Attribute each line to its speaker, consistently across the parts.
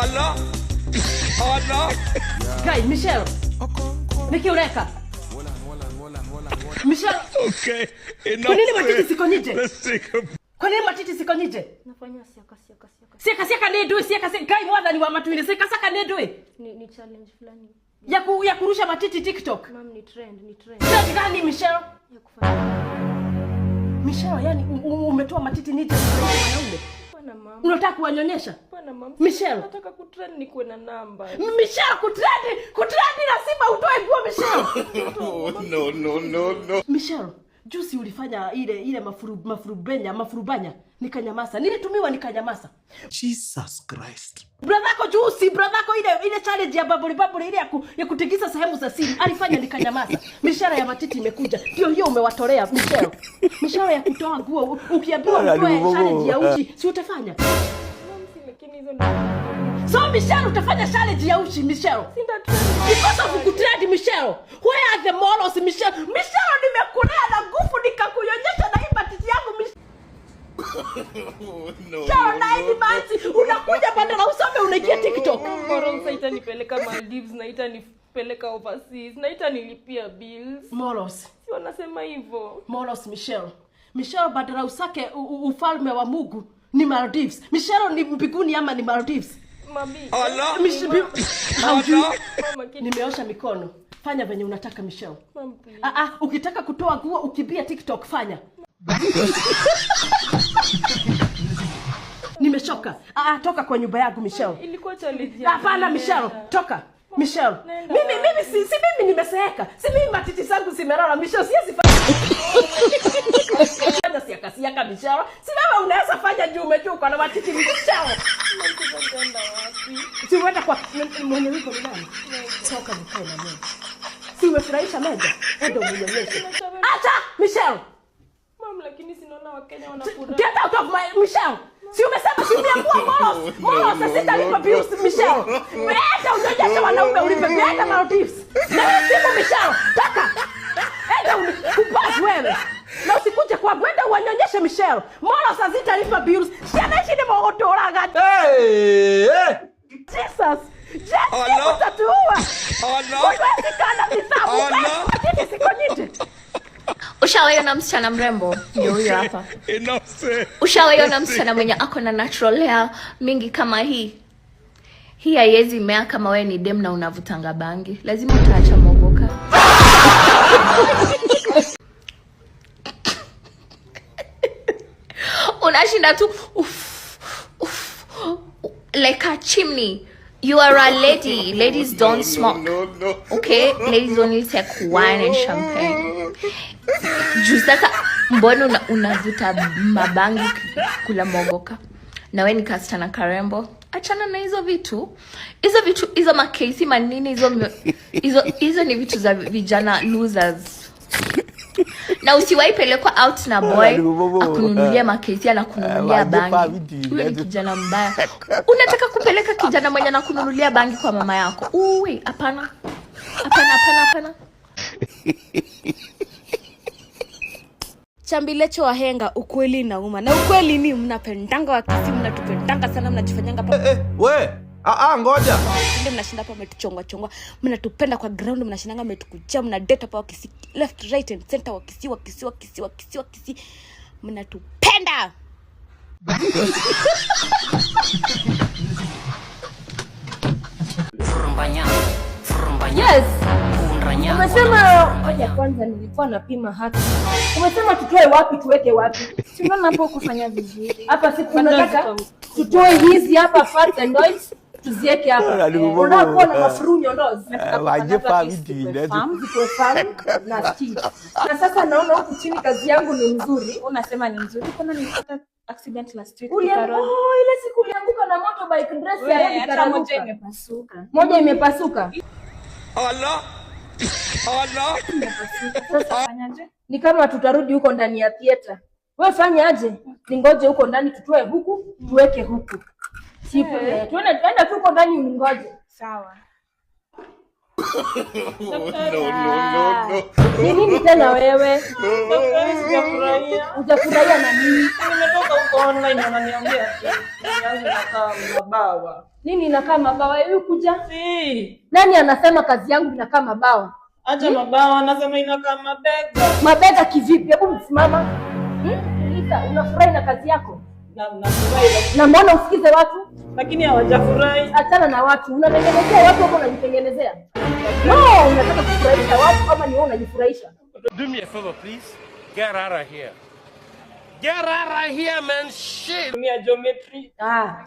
Speaker 1: Allah. Allah.
Speaker 2: Guys, Michelle. Niki ureka. Michelle.
Speaker 1: Okay. Enough.
Speaker 2: Kwa nini matiti siko nje?
Speaker 1: Let's take a...
Speaker 2: Kwa nini matiti siko nje?
Speaker 3: Nafanya siaka.
Speaker 2: Siaka nedwe, siaka kai mwadha ni wa matuine. Siaka nedwe.
Speaker 3: Ni challenge fulani.
Speaker 2: Ya kurusha matiti TikTok.
Speaker 3: Mom, ni trend.
Speaker 2: Trend gani Michelle?
Speaker 3: Ya kufanya.
Speaker 2: Michelle, yani umetoa matiti nje kwa wanaume.
Speaker 3: Bwana mama.
Speaker 2: Unataka kuwanyonyesha?
Speaker 3: Bwana mama.
Speaker 2: Michelle.
Speaker 3: Nataka kutrend ni kuwe na namba.
Speaker 2: Michelle, kutrend lazima utoe nguo Michelle.
Speaker 1: No.
Speaker 2: Michelle, juzi ulifanya ile mafurubanya nikanyamasa. Nilitumiwa nikanyamasa.
Speaker 1: Jesus Christ.
Speaker 2: Bradhako ile challenge ya bubble ile ya kutikisa sehemu za siri alifanya nikanyamasa. Mishara ya matiti imekuja. Ndio hiyo umewatolea Michelle. Mishara ya kutoa nguo ukiambiwa utoe challenge ya uchi, si utafanya?
Speaker 3: Mom, si lakini hizo ndio.
Speaker 2: So Michelle utafanya challenge ya uchi Michelle.
Speaker 3: Sinda trend.
Speaker 2: Because of kutrend Michelle. Where are the morals Michelle? Michelle nimekulea na nguvu nikakuonyesha na hii matiti yangu Michelle.
Speaker 1: No.
Speaker 2: Unakuja badala usome unaingia TikTok.
Speaker 3: Morals itanipeleka Maldives na itanipeleka overseas na itanilipia bills.
Speaker 2: Morals.
Speaker 3: Si wanasema hivyo.
Speaker 2: Morals Michelle badala usake ufalme wa Mungu ni Maldives. Michelle ni mbinguni ama ni Maldives?
Speaker 3: Mami.
Speaker 1: Allah.
Speaker 2: Allah. Nimeosha mikono. Fanya venye unataka Michelle.
Speaker 3: Mom, please.
Speaker 2: Ukitaka kutoa nguo ukibia TikTok fanya. Nimechoka. Toka kwa nyumba yangu Michelle.
Speaker 3: Ilikuwa challenge.
Speaker 2: Hapana Michelle, toka. Michelle. Mimi nimeseeka. Si mimi matiti zangu zimelala Michelle, siwezi fanya siaka Michelle. Si wewe unaweza fanya juu umetoka na matiti Michelle.
Speaker 3: Nitaenda wapi?
Speaker 2: Si uenda kwa mwenye wiko ni nani? Toka mkae na mimi. Si umefurahisha mega? Ndio mnyonyeshe. Acha Michelle.
Speaker 3: Mom, lakini sinaona Wakenya wanafurahi.
Speaker 2: Get out of my Michelle. Si umesema si umeamua Moros sitalipa bills Michelle. Enda unyonyeshe wanaume ulipe enda Maldives. Na simu Michelle. Taka. Enda kupasi wewe. Na usikuje kwa gwenda unyonyeshe Michelle. Moros sitalipa bills. Sianaishi ni mogotoraga.
Speaker 1: Hey.
Speaker 2: Jesus.
Speaker 1: Allah.
Speaker 2: Utatuua.
Speaker 1: Allah.
Speaker 2: Wewe kana misabu.
Speaker 1: Allah.
Speaker 2: Matiti siko nje.
Speaker 4: Ushawaiona msichana mrembo? Ndio huyo hapa.
Speaker 1: Enough said.
Speaker 4: Ushawaiona msichana mwenye ako na natural hair mingi kama hii? Hii haiwezi mea kama wewe ni dem na unavutanga bangi. Lazima utaacha mogoka. Unashinda tu like a chimney. You are a lady. Ladies don't smoke.
Speaker 1: No.
Speaker 4: Okay? Ladies only take wine and champagne. Juu sasa mbona unavuta mabangi kula mogoka? Na wewe ni kasichana karembo. Achana na hizo vitu. Hizo makesi manini hizo ni vitu za vijana losers. Na usiwahi pelekwa out na boy akununulia makesi anakununulia bangi. Huyo ni kijana mbaya. Unataka kupeleka kijana mwenye anakununulia bangi kwa mama yako? Uwe, hapana.
Speaker 3: Chambilecho wahenga ukweli nauma. Na ukweli ni mnapendanga wakisi, mnatupendanga sana, mnajifanyanga pa.
Speaker 1: Ngoja.
Speaker 3: Ndio mnashinda hapa mmetuchongwa. Mnatupenda kwa ground, mnashindanga mmetukuja, mna data hapa wakisi left right and center wakisi. Mnatupenda.
Speaker 2: Yes. Umesema ngoja kwanza nilikuwa napima haki. Umesema tutoe wapi tuweke wapi?
Speaker 3: Si unaona hapo kufanya vizuri.
Speaker 2: Hapa si tunataka tutoe hizi hapa fat and oils tuzieke hapa. Unakuwa na mafurunyo ndozi.
Speaker 1: Waje family
Speaker 2: Ziko farm na steam. Na sasa naona huku chini kazi yangu ni nzuri.
Speaker 3: Unasema ni nzuri. Kuna nilipata accident last week.
Speaker 2: Ile siku ulianguka na motorbike dress ya rangi
Speaker 3: hata moja imepasuka.
Speaker 2: Moja imepasuka.
Speaker 1: Allah.
Speaker 3: Sasa fanyaje?
Speaker 2: Ni kama tutarudi huko ndani ya theater. Wewe fanya aje? Ningoje huko ndani tutoe huku, tuweke huku. Sipo. Tuenda tu huko ndani uningoje.
Speaker 3: Sawa.
Speaker 1: No.
Speaker 2: Ni nini tena wewe?
Speaker 3: Sijafurahia.
Speaker 2: Hujafurahia na nini?
Speaker 3: Nimetoka huko online wananiambia nianze na kama mabawa.
Speaker 2: Nini inakaa mabawa? Hebu kuja.
Speaker 5: Si.
Speaker 2: Nani anasema kazi yangu inakaa mabawa?
Speaker 5: Acha mabawa, anasema inakaa mabega.
Speaker 2: Mabega kivipi? Hebu msimama. Lisa, unafurahi na kazi yako?
Speaker 5: Nafurahi.
Speaker 2: Na mbona usikize watu?
Speaker 5: Lakini hawajafurahi.
Speaker 2: Achana na watu. Unatengenezea watu hapo, unajitengenezea. No, unataka kufurahisha watu kama ni wewe unajifurahisha.
Speaker 6: Do me a favor, please. Get out of here. Get out of here, man. Shit.
Speaker 5: Tumia geometry.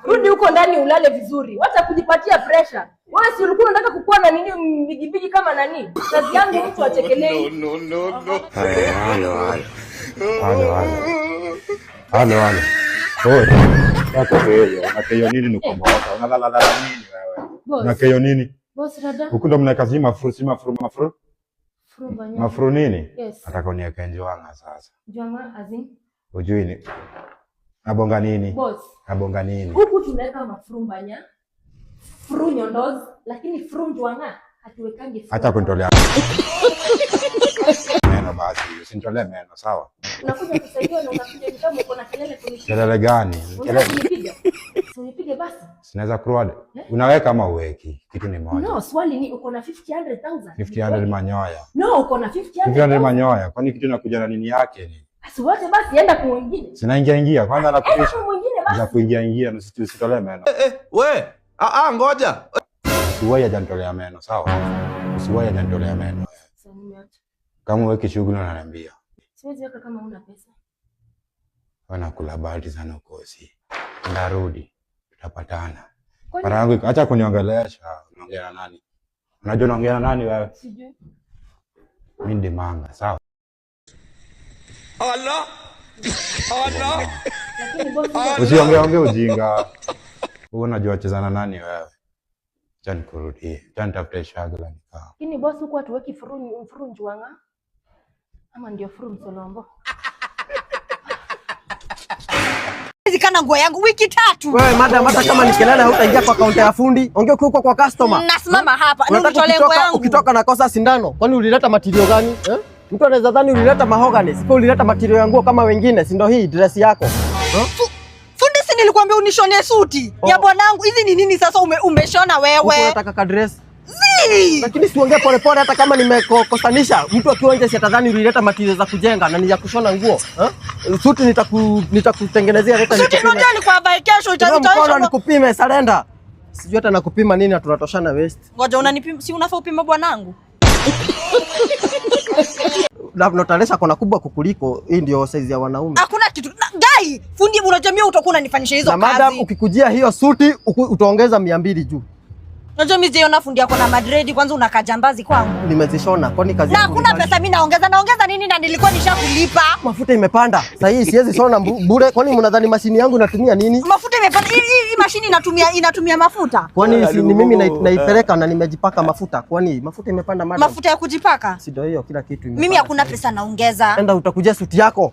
Speaker 2: Rudi huko ndani ulale vizuri. Wacha kujipatia pressure. Wewe si ulikuwa unataka kukua na nini mbigibigi kama nani? Kazi yangu mtu achekelei.
Speaker 1: No.
Speaker 7: Halo. Oi. Sasa wewe unakeyo nini ni kwa moto? Unalala nini wewe? Unakeyo nini?
Speaker 2: Boss rada.
Speaker 7: Huko ndo mnakazi mafuru. Mafuru nini?
Speaker 2: Yes.
Speaker 7: Nataka uniweke Njwanga sasa.
Speaker 2: Njwanga azin.
Speaker 7: Ujui ni nabonga nini?
Speaker 2: Boss.
Speaker 7: Nabonga nini?
Speaker 2: Huku tunaweka mafurumbanya. Furu nyondozi, lakini furu Njwanga hatuwekangi furu.
Speaker 7: Acha kunitolea. Meno basi, usinitolee meno, sawa?
Speaker 2: Unakuja kusaidia na unakuja kitabu uko na kelele kunisha.
Speaker 7: Kelele gani?
Speaker 2: Kelele. Unipige basi.
Speaker 7: Sinaweza kurudi. Unaweka ama uweki? Kitu ni moja.
Speaker 2: No, swali ni uko na 500,000.
Speaker 7: 500 manyoya.
Speaker 2: No, uko na 500,000.
Speaker 7: 500 manyoya. Kwani kitu inakuja na nini yake ni?
Speaker 2: Asiwache basi enda kwa mwingine.
Speaker 7: Sina ingia. Kwanza nakupisha.
Speaker 2: Kwa mwingine basi.
Speaker 7: Ya kuingia na usitolee meno.
Speaker 1: We. Ngoja.
Speaker 7: Usiwahi hajanitolea meno, sawa? Usiwahi hajanitolea meno. Kama wewe kishughuli unaniambia.
Speaker 2: Siwezi weka kama una pesa.
Speaker 7: Wana kula bahati sana ukosi. Ndarudi. Tutapatana. Mara yangu acha kuniongelesha. Unaongea na nani? Unajua unaongea na nani wewe?
Speaker 2: Sijui.
Speaker 7: Mimi ndi manga, sawa?
Speaker 1: Allah.
Speaker 2: Lakini boss
Speaker 7: Usiongee ujinga. Wewe unajua chezana nani wewe? Acha nikurudie. Acha nitafute shagala nikao.
Speaker 2: Lakini boss huko atuweki furu Njwanga. Ama ndio furu Msolombo.
Speaker 8: Kana nguo yangu wiki 3.
Speaker 9: Wewe madam, hata kama nikelala hutaingia kwa kaunta ya fundi. Ongea huko kwa customer.
Speaker 8: Nasimama hapa. Unitolee nguo yangu.
Speaker 9: Ukitoka na kosa sindano. Kwani ulileta material gani? Mtu anaweza dhani ulileta mahogany. Sipo ulileta material ya nguo kama wengine. Si ndio hii dress yako?
Speaker 8: Fundi, si nilikwambia unishone suti ya bwanangu. Hizi ni nini sasa umeshona wewe?
Speaker 9: Unataka ka dress?
Speaker 8: Zii!
Speaker 9: Lakini siongee pole pole, hata kama nimekosanisha. Mtu akiwa nje si atadhani ulileta material za kujenga na ni ya kushona nguo. Suti nitakutengenezea leta
Speaker 8: suti ndio nilikuwa buy kesho
Speaker 9: itaisha. Nikupime salenda. Sijui hata nakupima nini, tunatoshana waist.
Speaker 8: Ngoja unanipima, si unafaa upime bwanangu.
Speaker 9: Notalesha kona kubwa kukuliko. Hii ndio size ya wanaume.
Speaker 8: Hakuna kitu. Guy, fundi unajamia utakuwa unanifanyisha hizo kazi.
Speaker 9: Na madam, ukikujia hiyo suti utaongeza 200 juu.
Speaker 8: Unajua mimi siona fundi yako na madredi, kwanza unakaa jambazi kwangu.
Speaker 9: Nimezishona, kwani kazi
Speaker 8: yangu. Na hakuna pesa mimi naongeza nini na nilikuwa nishakulipa.
Speaker 9: Mafuta imepanda. Sasa hii siwezi shona bure. Kwani mnadhani mashini yangu inatumia nini?
Speaker 8: Mafuta imepanda. Hii mashini inatumia mafuta.
Speaker 9: Kwani ni mimi naipeleka na nimejipaka mafuta. Kwani mafuta imepanda madam?
Speaker 8: Mafuta ya kujipaka?
Speaker 9: Si ndio hiyo, kila kitu imepanda.
Speaker 8: Mimi hakuna pesa naongeza.
Speaker 9: Enda utakujia suti yako.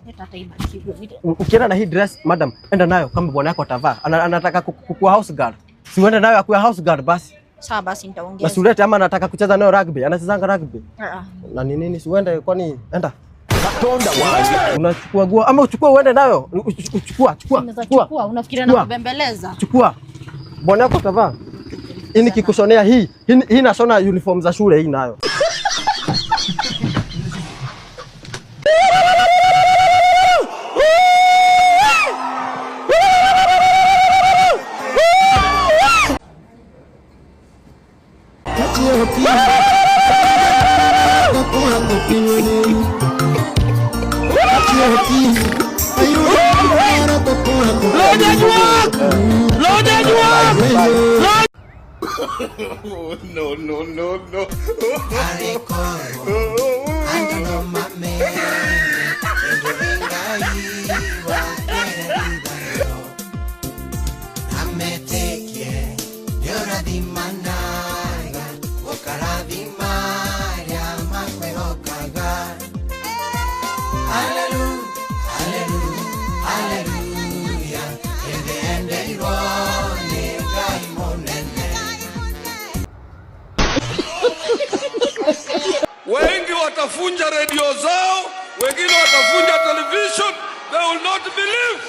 Speaker 9: Ukienda na hii dress madam, enda nayo kama bwana yako atavaa. Anataka kuwa house girl. Si uende nayo akuwa house girl basi.
Speaker 8: Sawa basi nitaongeza.
Speaker 9: Basi ulete, ama anataka kucheza nayo rugby. Anachezanga rugby. Na nini si uende, kwani enda. Unachukua nguo ama uchukue uende nayo? Chukua.
Speaker 8: Unafikiria na kubembeleza?
Speaker 9: Chukua. Bwana yako atavaa. Hii nikikushonea hii nashona uniform za shule hii nayo.
Speaker 1: No. Wengi watafunja redio zao, wengine watafunja television. They will not believe.